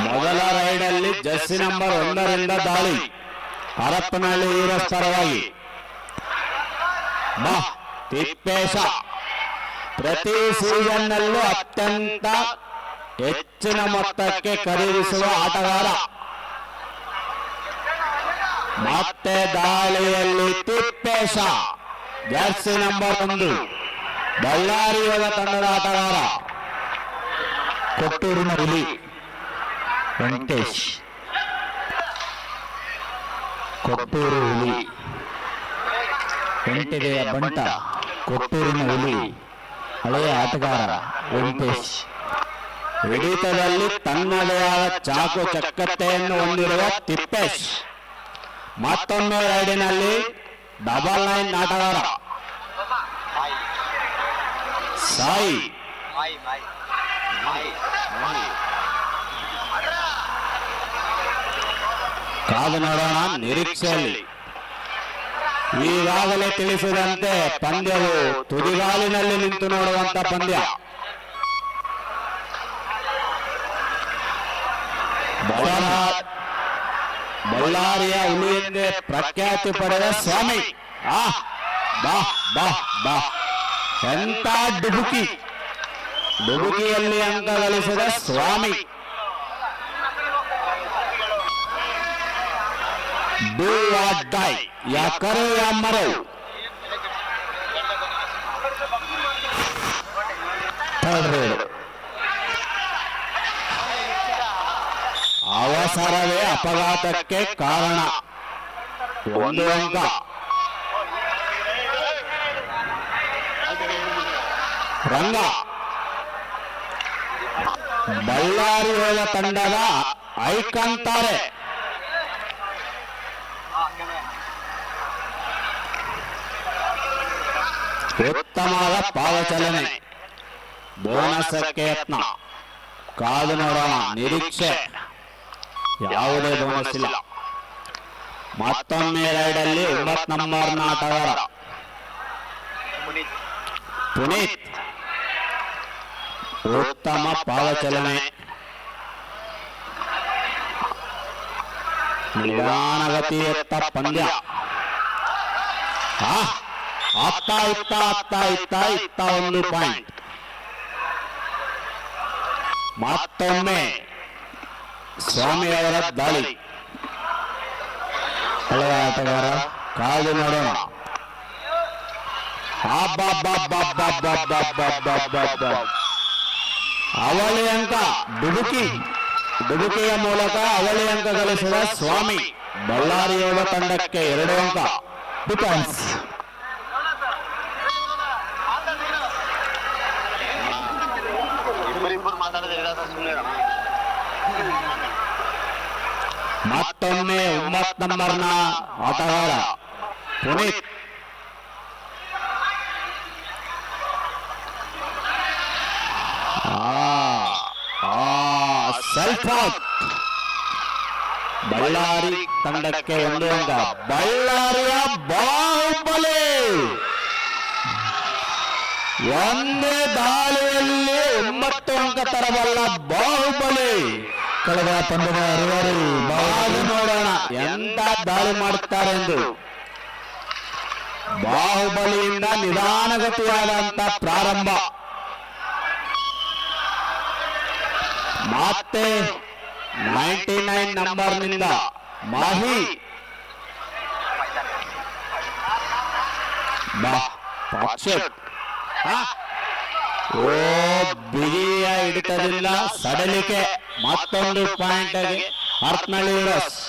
ಮೊದಲ ರೈಡಲ್ಲಿ Jersey number 1ರಿಂದ ದಾಳಿ Harapanahalli heroes ಪರವಾಗಿ. ತಿಪ್ಪೇಶ ಪ್ರತಿ ಸೀಸನ್ನಲ್ಲೂ ಅತ್ಯಂತ ಹೆಚ್ಚಿನ ಮೊತ್ತಕ್ಕೆ ಖರೀದಿಸುವ ಆಟಗಾರ. ಮತ್ತೆ ದಾಳಿಯಲ್ಲಿ ತಿಪ್ಪೇಶ ಜರ್ಸಿ ನಂಬರ್ 1 ಬಳ್ಳಾರಿ ಯೋಗ ತಂಡದ ಆಟಗಾರ. ಕೊಟ್ಟೂರಿನ ಹುಲಿ ವೆಂಕಟೇಶ್. ಕೊಟ್ಟೂರು ಹುಲಿ ವೆಂಕಟೇಯ ಬಂಟ. ಕೊಟ್ಟೂರಿನ ಹುಲಿ ಹಳೆಯ ಆಟಗಾರ ವೆಂಕಟೇಶ್. ಹಿಡಿತದಲ್ಲಿ ತನ್ನದೇ ಆದ ಚಾಕು ಚಕ್ಕತ್ತೆಯನ್ನು ಹೊಂದಿರುವ ತಿಪ್ಪೇಶ್ ಮತ್ತೊಮ್ಮೆ ರೈಡಿನಲ್ಲಿ ಡಬಲ್ 9 ಆಟಗಾರ ಸಾಯಿ. ಕಾದು ನೋಡೋಣ ನಿರೀಕ್ಷೆಯಲ್ಲಿ. ಈಗಾಗಲೇ ತಿಳಿಸಿದಂತೆ ಪಂದ್ಯವು ತುದಿಗಾಲಿನಲ್ಲಿ ನಿಂತು ನೋಡುವಂತ ಪಂದ್ಯ. ಬಳ್ಳಾರಿಯ ಹುಲಿ ಎಂದೇ ಪ್ರಖ್ಯಾತಿ ಪಡೆದ ಸ್ವಾಮಿ. ಬಾ ಬಾ ಬಾ ಎಂತ ಡುಬುಕಿಯಲ್ಲಿ ಅಂಕ ಗಳಿಸಿದ ಸ್ವಾಮಿ. ಡೂ ವಾಟ್ ಡೈ, ಯಾ ಕರೋ ಯಾ ಮರೋ. ಅವಸರವೇ ಅಪಘಾತಕ್ಕೆ ಕಾರಣ. 1 ಅಂಕ. ರಂಗ ಬಳ್ಳಾರಿ ಯೋಗ ತಂಡದ ಐಕಂತಾರೆ. ಉತ್ತಮವಾದ ಪಾದಚಲನೆ. ಬೋನಸ್ಗೆ ಯತ್ನ. ಕಾದು ನೋಡೋಣ ನಿರೀಕ್ಷೆ. ಯಾವುದೇ ಬೋನಸ್ ಇಲ್ಲ. ಮತ್ತೊಮ್ಮೆ ರೈಡಲ್ಲಿ 9 ನಂಬರ್ನ ಆಟಗಾರ ಪುನೀತ್. ಉತ್ತಮ ಪಾದಚಲನೆ. ನಿಧಾನಗತಿಯತ್ತ ಪಂದ್ಯ. ಇತ್ತ 1 ಪಾಯಿಂಟ್. ಮತ್ತೊಮ್ಮೆ ಸ್ವಾಮಿಯವರ ದಾಳಿ. ಹಳೆಯ ಆಟಗಾರ. ಕಾದು ನೋಡೋಣ. ಅವಳಿ ಅಂಕ. ಡುಬುಕಿಯ ಮೂಲಕ ಅವಳಿ ಅಂಕ ಗಳಿಸಿದ ಸ್ವಾಮಿ. ಬಳ್ಳಾರಿ ಯೋಗ ತಂಡಕ್ಕೆ 2 ಅಂಕ. ಡಿಫೆನ್ಸ್. ಮತ್ತೊಮ್ಮೆ 9 ನಂಬರ್ನ ಆಟಗಾರ ಪುನೀತ್. Self out. ಬಳ್ಳಾರಿ ತಂಡಕ್ಕೆ 1 ಅಂಕ. ಬಳ್ಳಾರಿಯ ಬಾಹುಬಲಿ ಒಂದೇ ದಾಳಿಯಲ್ಲಿ 9 ಅಂಕ ತರಬಲ್ಲ ಬಾಹುಬಲಿ. ಕಳೆದ ಪಂದ್ಯದ ರಿವರಿ. ನೋಡೋಣ ಎಂತ ದಾಳಿ ಮಾಡುತ್ತಾರೆ ಎಂದು. ಬಾಹುಬಲಿಯಿಂದ ನಿಧಾನಗತಿಯಾದಂತ ಪ್ರಾರಂಭ. ಮತ್ತೆ 99 ನಂಬರ್ನಿಂದ ಮಾಹಿ. ಬಿಗಿಯ ಹಿಡಿತದಿಂದ ಸಡಲಿಕೆ. ಮತ್ತೊಂದು ಪಾಯಿಂಟ್ ಆಗಿ ಹರಪನಹಳ್ಳಿ ಹೀರೋಸ್.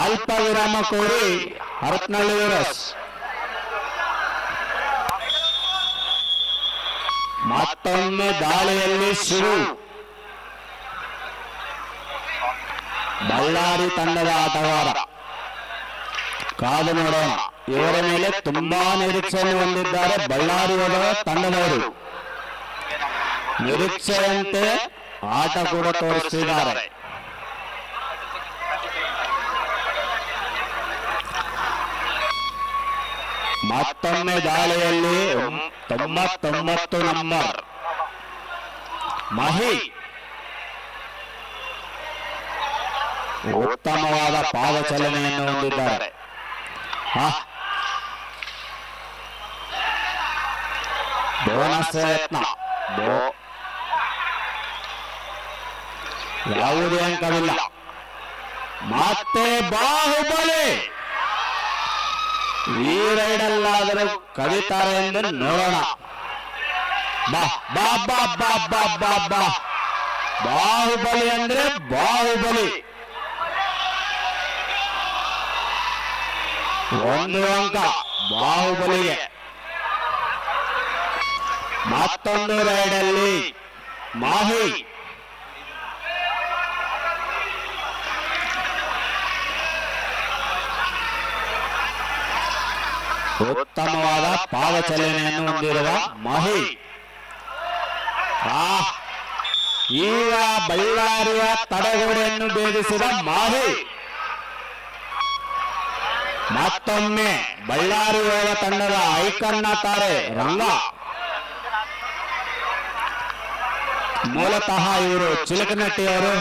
ಅಲ್ಪ ವಿರಾಮ ಕೋರಿ ಹರಪನಹಳ್ಳಿ ಹೀರೋಸ್. ಮತ್ತೊಮ್ಮೆ ದಾಳಿಯಲ್ಲಿ ಶಿವು. ಬಳ್ಳಾರಿ ತಂಡದ ಆಟಗಾರ. ಕಾದು ನೋಡೋಣ. ಇವರ ಮೇಲೆ ತುಂಬಾ ನಿರೀಕ್ಷೆಯನ್ನು ಹೊಂದಿದ್ದಾರೆ ಬಳ್ಳಾರಿ ತಂಡದವರು. ನಿರೀಕ್ಷೆಯಂತೆ ಆಟ ಕೂಡ ತೋರಿಸಿದ್ದಾರೆ. ಮತ್ತೊಮ್ಮೆ ದಾಳಿಯಲ್ಲಿ 99 ನಂಬರ್ ಮಹಿ. ಉತ್ತಮವಾದ ಪಾದಚಲನೆಯನ್ನು ಹೊಂದಿದ್ದಾರೆ. ಬೋನಸ್ ಯತ್ನ, ಯಾವುದೇ ಅಂಕವಿಲ್ಲ. ಮತ್ತೆ ಬಾಹುಬಲಿ ಈ ರೈಡಲ್ಲಾದರೂ ಕದೀತಾರೆ ಎಂದು ನೋಡೋಣ. ಬಾ ಬಾ ಬಾ ಬಾ ಬಾ ಬಾ ಬಾ ಬಾಹುಬಲಿ ಅಂದ್ರೆ ಬಾಹುಬಲಿ. ಒಂದು ಅಂಕ ಬಾಹುಬಲಿಗೆ. ಮತ್ತೊಂದು ರೈಡಲ್ಲಿ ಮಾಹಿ ಉತ್ತಮವಾದ ಪಾದಚಲನೆಯನ್ನು ಹೊಂದಿರುವ ಮಾಹಿ. ಈಗ ಬಳ್ಳಾರಿಯ ತಡೆಗೋಡೆಯನ್ನು ಭೇದಿಸಿದ ಮಾಹಿ. ಮತ್ತೊಮ್ಮೆ ಬಳ್ಳಾರಿ ಯೋಗ ತಂಡದ ಐಕನ್ನ ತಾರೆ ರಂಗ. ಮೂಲತಃ ಇವರು ಚಿಲಕನಟ್ಟಿಯವರು.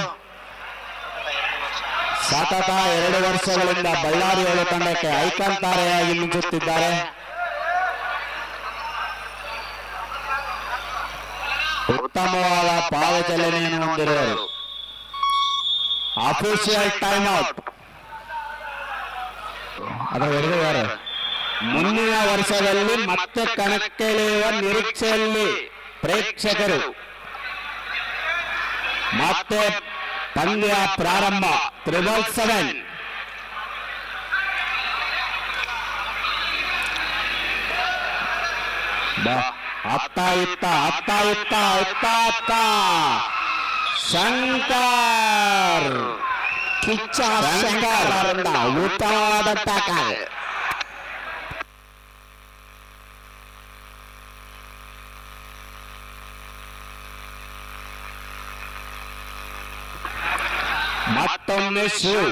ಸತತ 2 ವರ್ಷಗಳಿಂದ ಬಳ್ಳಾರಿ ಯೋಗ ತಂಡಕ್ಕೆ ಐಕನ್ ತಾರೆಯಾಗಿ ಮಿಂಚುತ್ತಿದ್ದಾರೆ. ಉತ್ತಮವಾದ ಪಾದಚಲನೆಯನ್ನು ಹೊಂದಿರುವರು. Official time out. ಅದರ ಹಿಡಿದಿದ್ದಾರೆ. ಮುಂದಿನ ವರ್ಷದಲ್ಲಿ ಮತ್ತೆ ಕಣಕ್ಕಿಳಿಯುವ ನಿರೀಕ್ಷೆಯಲ್ಲಿ ಪ್ರೇಕ್ಷಕರು. ಮತ್ತೆ ಪಂದ್ಯ ಪ್ರಾರಂಭ. 777. ಅತ್ತ ಇತ್ತ ಅತ್ತ ಇತ್ತ ಇತ್ತ ಅತ್ತ ಶಂಕರ್ ಕಿಚ್ಚ ಶಂಕರ್ ಉತ್ತಮವಾದ ಟ್ಯಾಕಲ್. ಮತ್ತೊಮ್ಮೆ ಶಿವ್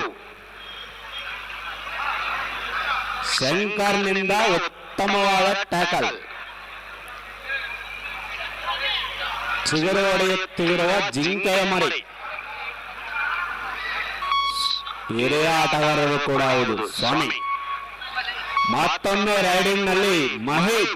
ಶಂಕರ್ನಿಂದ ಉತ್ತಮವಾದ ಟ್ಯಾಕಲ್. ಚಿಗುರು ಹೊಡೆಯುತ್ತಿರುವ ಜಿಂಕೆಯ ಮರಿ. ಹಿರಿಯ ಆಟಗಾರರು ಕೂಡ ಹೌದು ಸ್ವಾಮಿ. ಮತ್ತೊಮ್ಮೆ ರೈಡಿಂಗ್ ನಲ್ಲಿ ಮಹೇಶ್.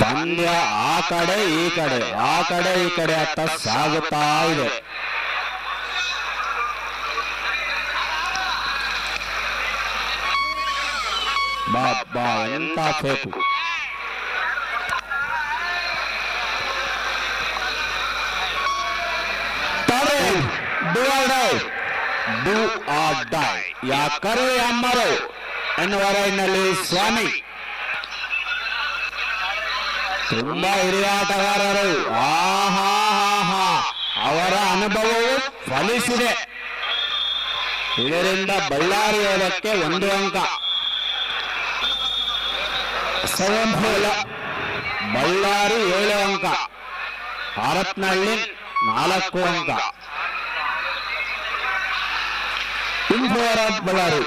ಪಂದ್ಯ ಆ ಕಡೆ ಈ ಕಡೆ ಆ ಕಡೆ ಈ ಕಡೆ ಅತ್ತ ಸಾಗುತ್ತಾ ಇದೆ. ಬಾಬಾ ಎಂತ ಫೇಕು. ಡೂ ಆರ್ ಡೈ ಯಾ ಕರೋ ಯಾ ಮರೋ ಎನ್ನುವ ರೈಡ್ನಲ್ಲಿ ಸ್ವಾಮಿ. ತುಂಬಾ ಹಿರಿಯ ಆಟಗಾರರು. ಅವರ ಅನುಭವವು ಫಲಿಸಿದೆ. ಇದರಿಂದ ಬಳ್ಳಾರಿ ಯೋಗಕ್ಕೆ 1 ಅಂಕ. ಬಳ್ಳಾರಿ 7 ಅಂಕ. ಹರಪನಹಳ್ಳಿ 4 ಅಂಕ. ಬಳ್ಳಾರಿ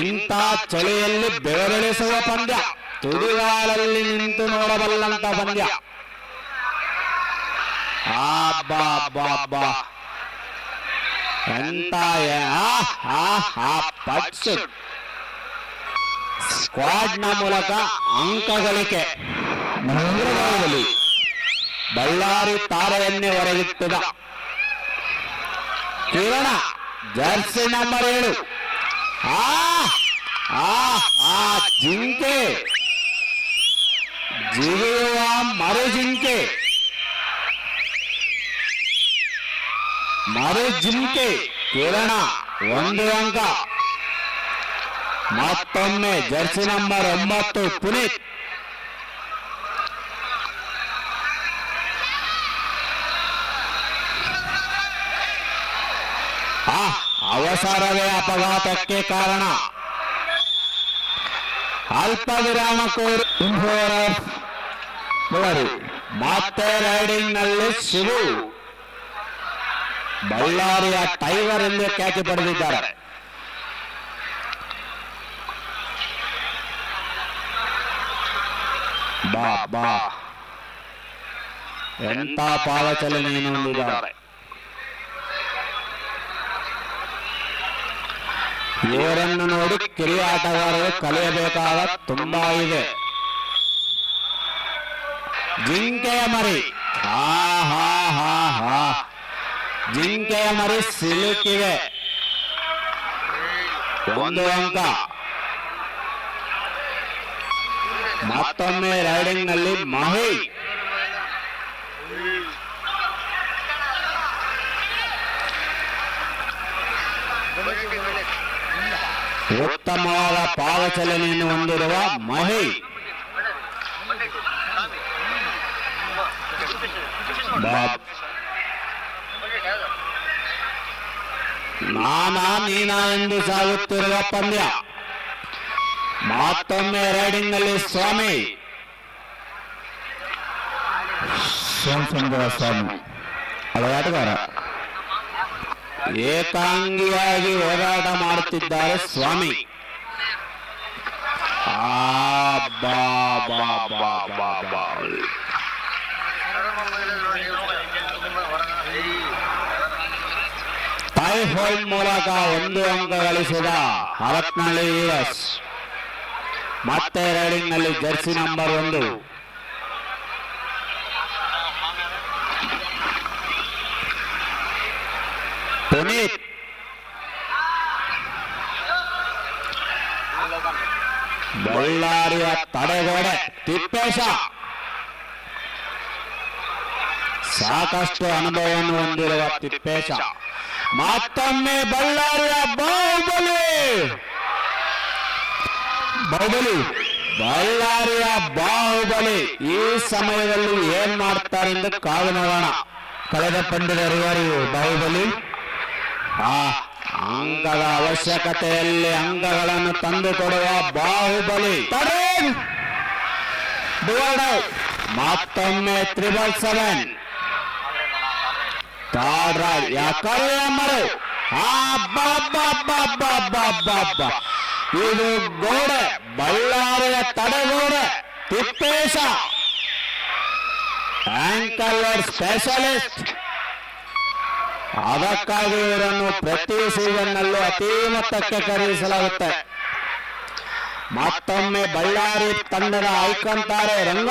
ಇಂಥ ಚಳಿಯಲ್ಲಿ ಬೆವರಿಳಿಸುವ ಪಂದ್ಯ. ತುದಿಗಾಲಲ್ಲಿ ನಿಂತು ನೋಡಬಲ್ಲಂತ ಪಂದ್ಯ. ಎಂತ ಪಟ್ಸು. ಸ್ಕ್ವಾಡ್ನ ಮೂಲಕ ಅಂಕ ಗಳಿಕೆ. ಬಳ್ಳಾರಿ ತಾರೆಯನ್ನೇ ಹೊರಗಿಟ್ಟಿದ ಕಿರಣ ಜರ್ಸಿ ನಂಬರ್ 7. ಜಿಂಕೆ ಜಿಗಿಯುವ ಮರು ಜಿಂಕೆ. ಮರು ಜಿಂಕೆ ಕಿರಣ 1 ಅಂಕ. ಮತ್ತೊಮ್ಮೆ ಜರ್ಸಿ ನಂಬರ್ 9 ಪುನೀತ್. ಅವಸರವೇ ಅಪಘಾತಕ್ಕೆ ಕಾರಣ. ಅಲ್ಪ ವಿರಾಮ ಕೋರಿ ಮತ್ತೆ ರೈಡಿಂಗ್ ನಲ್ಲಿ ಶಿವು. ಬಳ್ಳಾರಿಯ ಟೈಗರ್ ಎಂದು ಖ್ಯಾತಿ ಪಡೆದಿದ್ದಾರೆ. ಬಾ ಬಾ ಎಂತ ಪಾದಚಲನೆಯನ್ನು ಹೊಂದಿದ್ದಾರೆ. ಇವರನ್ನು ನೋಡಿ ಕಿರಿಯ ಆಟಗಾರರು ಕಲಿಯಬೇಕಾದ ತುಂಬಾ ಇದೆ. ಜಿಂಕೆಯ ಮರಿ, ಹಾ ಹಾ ಹಾ ಹಾ, ಜಿಂಕೆಯ ಮರಿ ಸಿಲುಕಿವೆ. 1 ಅಂಕ. ಮತ್ತೊಮ್ಮೆ ರೈಡಿಂಗ್ ನಲ್ಲಿ ಮಹಿ. ಉತ್ತಮವಾದ ಪಾದಚಲನೆಯನ್ನು ಹೊಂದಿರುವ ಮಹಿ. ನಾನಾ ನೀನಾ ಎಂದು ಸಾಗುತ್ತಿರುವ ಪಂದ್ಯ. ಮತ್ತೊಮ್ಮೆ ರೈಡಿಂಗ್ ನಲ್ಲಿ ಸ್ವಾಮಿ. ಸೋಮಸುಂದರ ಸ್ವಾಮಿ ಹಳೆಯ ಆಟಗಾರ. ಏಕಾಂಗಿಯಾಗಿ ಹೋರಾಟ ಮಾಡುತ್ತಿದ್ದಾರೆ ಸ್ವಾಮಿ. ಬಾ ಬಾ ಬಾ ಬಾ ಬಾ. ಟೈ ಹೋಲ್ಡ್ ಮೂಲಕ 1 ಅಂಕ ಗಳಿಸಿದ ಹರಪನಹಳ್ಳಿ ವೀರಸ್. ಮತ್ತೆ ರೈಡಿಂಗ್ ನಲ್ಲಿ ಜರ್ಸಿ ನಂಬರ್ 1. ಪುನೀತ್. ಬಳ್ಳಾರಿಯ ತಡೆಗೋಡೆ ತಿಪ್ಪೇಶ. ಸಾಕಷ್ಟು ಅನುಭವವನ್ನು ಹೊಂದಿರುವ ತಿಪ್ಪೇಶ. ಮತ್ತೊಮ್ಮೆ ಬಳ್ಳಾರಿಯ ಬಾಹುಬಲಿ. ಬಳ್ಳಾರಿಯ ಬಾಹುಬಲಿ ಈ ಸಮಯದಲ್ಲಿ ಏನ್ ಮಾಡ್ತಾರೆ ಎಂದು ಕಾದು ನೋಡೋಣ. ಕಳೆದ ಪಂದ್ಯದ ರಿವಾರಿ ಬಾಹುಬಲಿ. ಅಂಗದ ಅವಶ್ಯಕತೆಯಲ್ಲಿ ಅಂಗಗಳನ್ನು ತಂದುಕೊಡುವ ಬಾಹುಬಲಿ. ಮತ್ತೊಮ್ಮೆ 777. ಯಾಕರೆ ಮರು. ಇದು ಗೋಡೆ, ಬಳ್ಳಾರಿಯ ತಡೆಗೋಡೆ ತಿಪ್ಪೇಶ. Ankle specialist. ಅದಕ್ಕಾಗಿ ಇವರನ್ನು ಪ್ರತಿ ಸೀಸನ್ ನಲ್ಲೂ ಅತಿ ಮೊತ್ತಕ್ಕೆ ಖರೀದಿಸಲಾಗುತ್ತೆ. ಮತ್ತೊಮ್ಮೆ ಬಳ್ಳಾರಿ ತಂಡದ ಐಕಾನ್ ತಾರೆ ರಂಗ.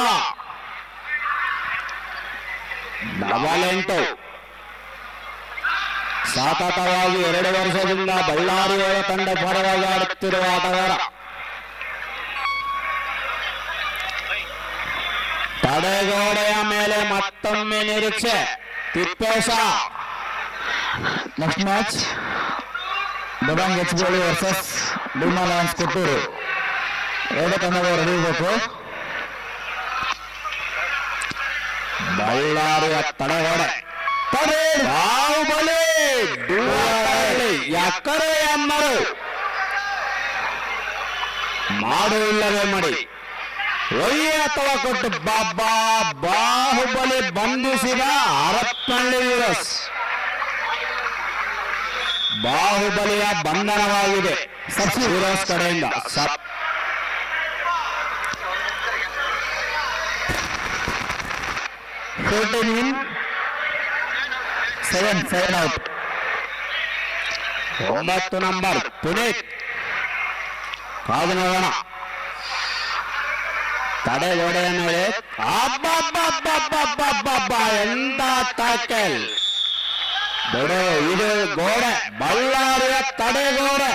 8. ಸತತವಾಗಿ 2 ವರ್ಷದಿಂದ ಬಳ್ಳಾರಿ ತಂಡ ಪರವಾಗಿ ಆಡುತ್ತಿರುವ ಆಟಗಾರ. ತಡೆಗೋಡೆಯ ಮೇಲೆ ಮತ್ತೊಮ್ಮೆ ನಿರೀಕ್ಷೆ ತಿಪ್ಪೇಶ. ನೆಕ್ಸ್ಟ್ ಮ್ಯಾಚ್ ದಬಾಂಗ್ ಎಚ್ಗೋಳಿ ವರ್ಸಸ್ ಭೀಮಾ ಲಯನ್ಸ್ ಕೊಟ್ಟೂರು. 2 ತಂಡಗಳು ರೆಡಿ ಇರಬೇಕು. ಬಳ್ಳಾರಿಯ ತಡೆಗೋಡೆ ಬಾಹುಬಲಿ. ಯಾಕರೆ ಅಮ್ಮರು ಮಾಡು ಇಲ್ಲವೇ ಮಾಡಿ ಒಯ್ಯ ಅಥವಾ ಕೊಟ್ಟು ಬಾಬಾ ಬಾಹುಬಲಿ ಬಂಧಿಸಿದ ಹರಪನಹಳ್ಳಿ ವೀರಸ್. ಬಾಹುಬಲಿಯ ಬಂಧನವಾಗಿದೆ ವೀರಸ್ ಕಡೆಯಿಂದ. 7 ಔಟ್. 9 ನಂಬರ್ ಪುನೀತ್. ಕಾದು ನೋಡೋಣ. ತಡೆಗೋಡೆಯ ಮೇಲೆ ಎಂತ ಟ್ಯಾಕಲ್. ಇದು ಗೋಡೆ, ಬಳ್ಳಾರಿಯ ತಡೆಗೋಡೆ.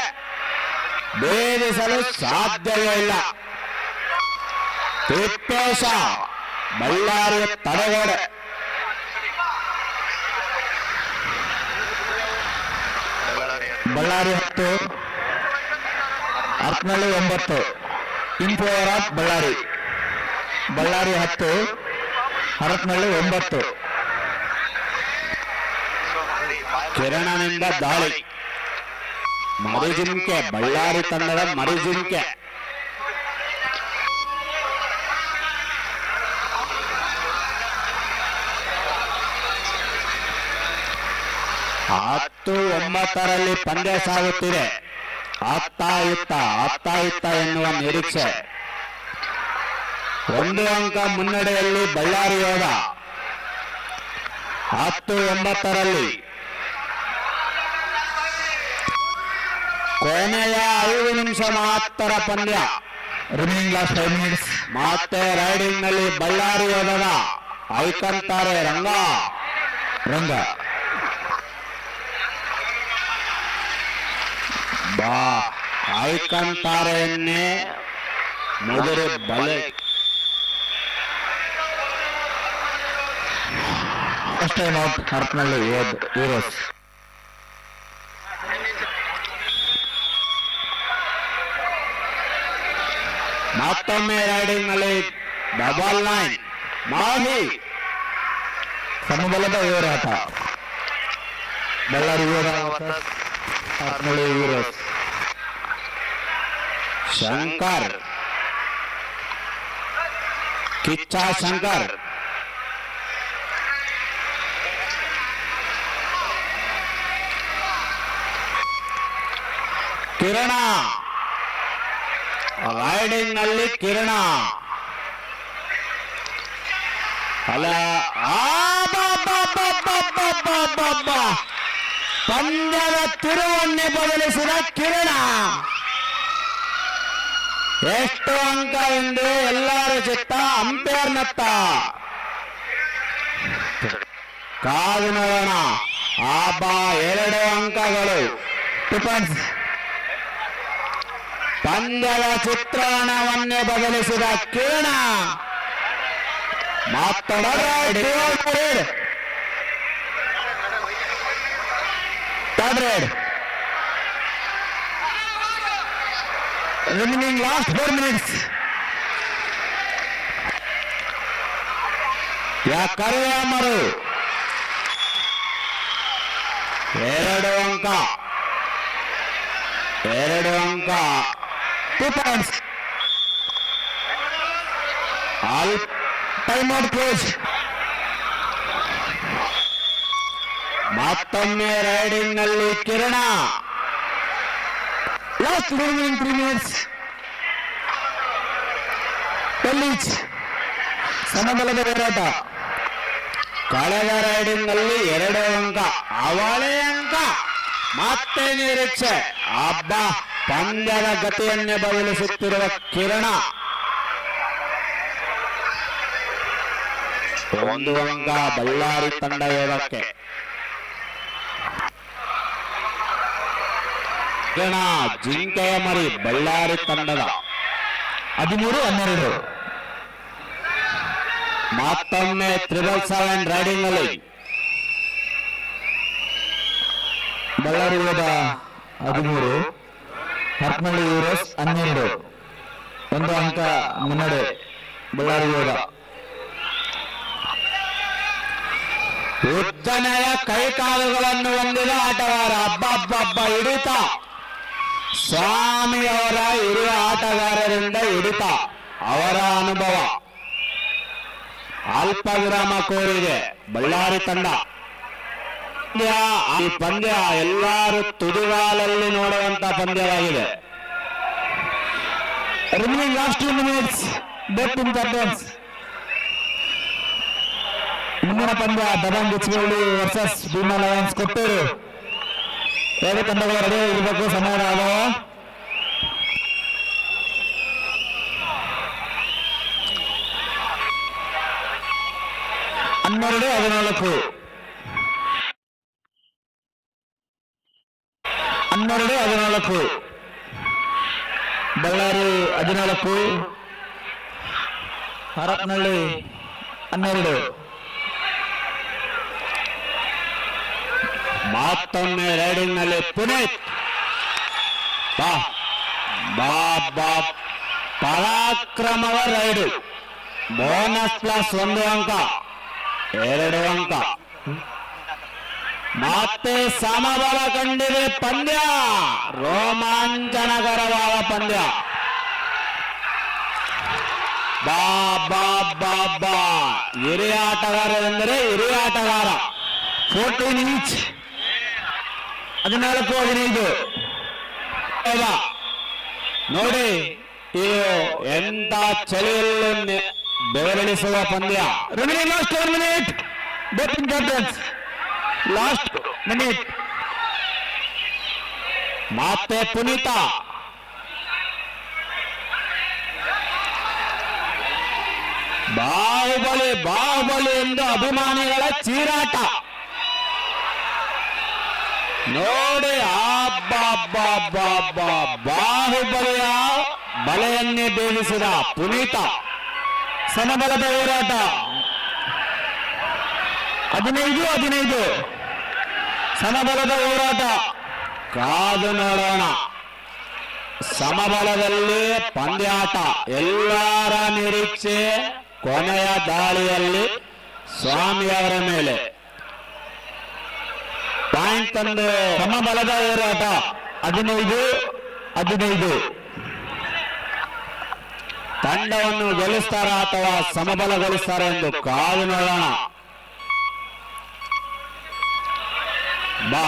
ಭೇದಿಸಲು ಸಾಧ್ಯವೇ ಇಲ್ಲ. ತಿಪ್ಪೇಶ ಬಳ್ಳಾರಿಯ ತಡೆಗೋಡೆ. ಬಳ್ಳಾರಿ 10, ಹರಪನಹಳ್ಳಿ 9. ಇನ್ಫೋವರ್ ಆಫ್ ಬಳ್ಳಾರಿ. ಬಳ್ಳಾರಿ 10, ಹರಪನಹಳ್ಳಿ 9. ಕಿರಣನಿಂದ ದಾಳಿ. ಮರಿಜಿಂಕೆ, ಬಳ್ಳಾರಿ ತಂಡದ ಮರಿಜಿಂಕೆ. ಹತ್ತು 9ರಲ್ಲಿ ಪಂದ್ಯ ಸಾಗುತ್ತಿದೆ. ಅತ್ತ ಇತ್ತ ಎನ್ನುವ ನಿರೀಕ್ಷೆ. 1 ಅಂಕ ಮುನ್ನಡೆಯಲ್ಲಿ ಬಳ್ಳಾರಿ ಯೋಧ 10-9 ಕೊನೆಯ 5 ನಿಮಿಷ ಮಾತ್ರ ಪಂದ್ಯ. Remaining last 5 minutes. ಮತ್ತೆ ರೈಡಿಂಗ್ ನಲ್ಲಿ ಬಳ್ಳಾರಿ ಯೋಧದ ಐಕಂತಾರೆ ರಂಗ ಬಾ ಐಕಂತಾರೆಯನ್ನೇ ಮುದುರೆ ಬಲೆ. First time out Harapanahalli heroes. ಮತ್ತೊಮ್ಮೆ ರೈಡಿಂಗ್ ನಲ್ಲಿ ಡಬಲ್ 9 ಮಾಹಿ ಸಮಬಲದ ಹೋರಾಟ. ಬಳ್ಳಾರಿ ಯೋಧ ಹರಪನಹಳ್ಳಿ ಹೀರೋಸ್. ಶಂಕರ್ ಕಿಚ್ಚ ಶಂಕರ್ ಕಿರಣ ರೈಡಿಂಗ್ ನಲ್ಲಿ ಕಿರಣ ಅಲ್ಲ ಪಂದ್ಯದ ತಿರುವನ್ನೇ ಬದಲಿಸಿದ ಕಿರಣ. ಎಷ್ಟು ಅಂಕ ಎಂದು ಎಲ್ಲರ ಚಿತ್ತ ಅಂಪೇರ್ನತ್ತ. ಕಾದು ನೋಡೋಣ. 2 ಅಂಕಗಳು. 2 ಪಾಯಿಂಟ್ಸ್. ಪಂದ್ಯದ ಚಿತ್ರಣವನ್ನೇ ಬದಲಿಸಿದ ಕಿರಣ. ಮತ್ತೊಂದು ರಿಮೈನಿಂಗ್ ಲಾಸ್ಟ್ 4 ಮಿನಿಟ್ಸ್. ಕರಿಯಮ್ಮರು 2 ಅಂಕ 2 ಪಾಯಿಂಟ್ಸ್. Time out close. ಮತ್ತೊಮ್ಮೆ ರೈಡಿಂಗ್ ನಲ್ಲಿ ಕಿರಣ. Last remaining 3 minutes. ಪೊಲೀಸ್ ಸಮಬಲದ ಹೋರಾಟ. ಕಳೆದ ರೈಡಿಂಗ್ ನಲ್ಲಿ 2 ಅಂಕ. ಅವಳೇ ಅಂಕ. ಮತ್ತೆ ನಿರೀಕ್ಷೆ. ಪಂದ್ಯದ ಗತಿಯನ್ನೇ ಬದಲಿಸುತ್ತಿರುವ ಕಿರಣ. 1 ಅಂಕ ಬಳ್ಳಾರಿ ತಂಡ ಯೋಧಕ್ಕೆ. ಕಿರಣ ಜಿಂಕೆಯ ಮರಿ ಬಳ್ಳಾರಿ ತಂಡದ 13-12. ಮತ್ತೊಮ್ಮೆ 777 ರೈಡಿಂಗ್ ನಲ್ಲಿ ಬಳ್ಳಾರಿ ಯೋಧ 13, ಹರಪನಹಳ್ಳಿ ಹೀರೋಸ್ 12. 1 ಅಂಕ ಮುನ್ನಡೆ ಬಳ್ಳಾರಿ ಯೋಧ. ಉದ್ದನೆಯ ಕೈಕಾಲುಗಳನ್ನು ಹೊಂದಿದ ಆಟಗಾರ. ಹಿಡಿತ. ಸ್ವಾಮಿಯವರ ಹಿರಿಯ ಆಟಗಾರರಿಂದ ಹಿಡಿತ. ಅವರ ಅನುಭವ. ಅಲ್ಪ ವಿರಾಮ ಕೋರಿದೆ ಬಳ್ಳಾರಿ ತಂಡ. ಈ ಪಂದ್ಯ ಎಲ್ಲರೂ ತುದಿಗಾಲಲ್ಲಿ ನೋಡುವಂತ ಪಂದ್ಯವಾಗಿದೆ. Remaining last 2 minutes. Death in champions. ಮುಂದಿನ ಪಂದ್ಯ ದಬಂಗ್ ಎಚ್ಬಿಹಳ್ಳಿ ವರ್ಸಸ್ ಭೀಮಾ ಲಯನ್ಸ್ ಕೊಟ್ಟೂರು. 2 ತಂಡಗಳು ರೆಡಿ ಇರಬೇಕು. ಸಮಯದ ಅಭಾವ. ಹನ್ನೆರಡು 14. 12-14. ಬಳ್ಳಾರಿ 14, ಹರಪನಹಳ್ಳಿ 12. ಮತ್ತೊಮ್ಮೆ ರೈಡಿಂಗ್ ನಲ್ಲಿ ಪುನೀತ್. ಪರಾಕ್ರಮವ ರೈಡು. ಬೋನಸ್ ಪ್ಲಸ್ 1 ಅಂಕ. 2 ಅಂಕ. ಮತ್ತೆ ಸಮಬಲ ಕಂಡಿದೆ ಪಂದ್ಯ. ರೋಮಾಂಚನಕರವಾದ ಪಂದ್ಯ. ಹಿರಿಯ ಆಟಗಾರ ಎಂದರೆ ಹಿರಿಯ ಆಟಗಾರ. 14 ಈಚ್. 14-15. ನೋಡಿ ಇದು ಎಂತ ಚಳಿಯಲ್ಲೂ ಬೆವರಿಳಿಸುವ ಪಂದ್ಯ. ರೆಮಿನಿ last 1 minute. Both captains. Last minute. ಮತ್ತೆ ಪುನೀತ ಬಾಹುಬಲಿ ಬಾಹುಬಲಿ ಎಂದು ಅಭಿಮಾನಿಗಳ ಚೀರಾಟ ನೋಡಿ. ಬಾಹುಬಲಿಯ ಬಲೆಯನ್ನೇ ಭೇದಿಸಿದ ಪುನೀತ. ಸಮಬಲದ ಹೋರಾಟ 15-15 ಸಮಬಲದ ಹೋರಾಟ. ಕಾದು ನೋಡೋಣ. ಸಮಬಲದಲ್ಲಿ ಪಂದ್ಯಾಟ. ಎಲ್ಲರ ನಿರೀಕ್ಷೆ ಕೊನೆಯ ದಾಳಿಯಲ್ಲಿ ಸ್ವಾಮಿಯವರ ಮೇಲೆ ಪಾಯಿಂಟ್ ತಂದು ಸಮಬಲದ ಹೋರಾಟ 15-15 ತಂಡವನ್ನು ಗೆಲ್ಲಿಸ್ತಾರ ಅಥವಾ ಸಮಬಲಗೊಳಿಸ್ತಾರೆ ಎಂದು ಕಾದು ನೋಡೋಣ. ಬಾ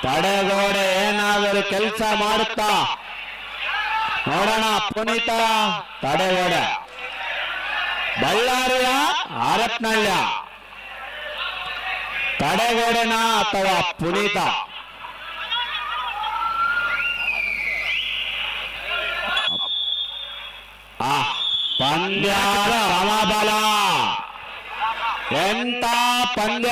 ತಡೆಗೋಡೆ ಏನಾದರೂ ಕೆಲಸ ಮಾಡುತ್ತಾ ನೋಡೋಣ. ಪುನೀತ ತಡೆಗೋಡೆ. ಬಳ್ಳಾರಿಯ ಹರಪನಹಳ್ಳಿ ತಡೆಗೋಡೆನ ಅಥವಾ ಪುನೀತ. ಪಂದ್ಯ ಸಮಬಲ. ಎಂತ ಪಂದ್ಯ.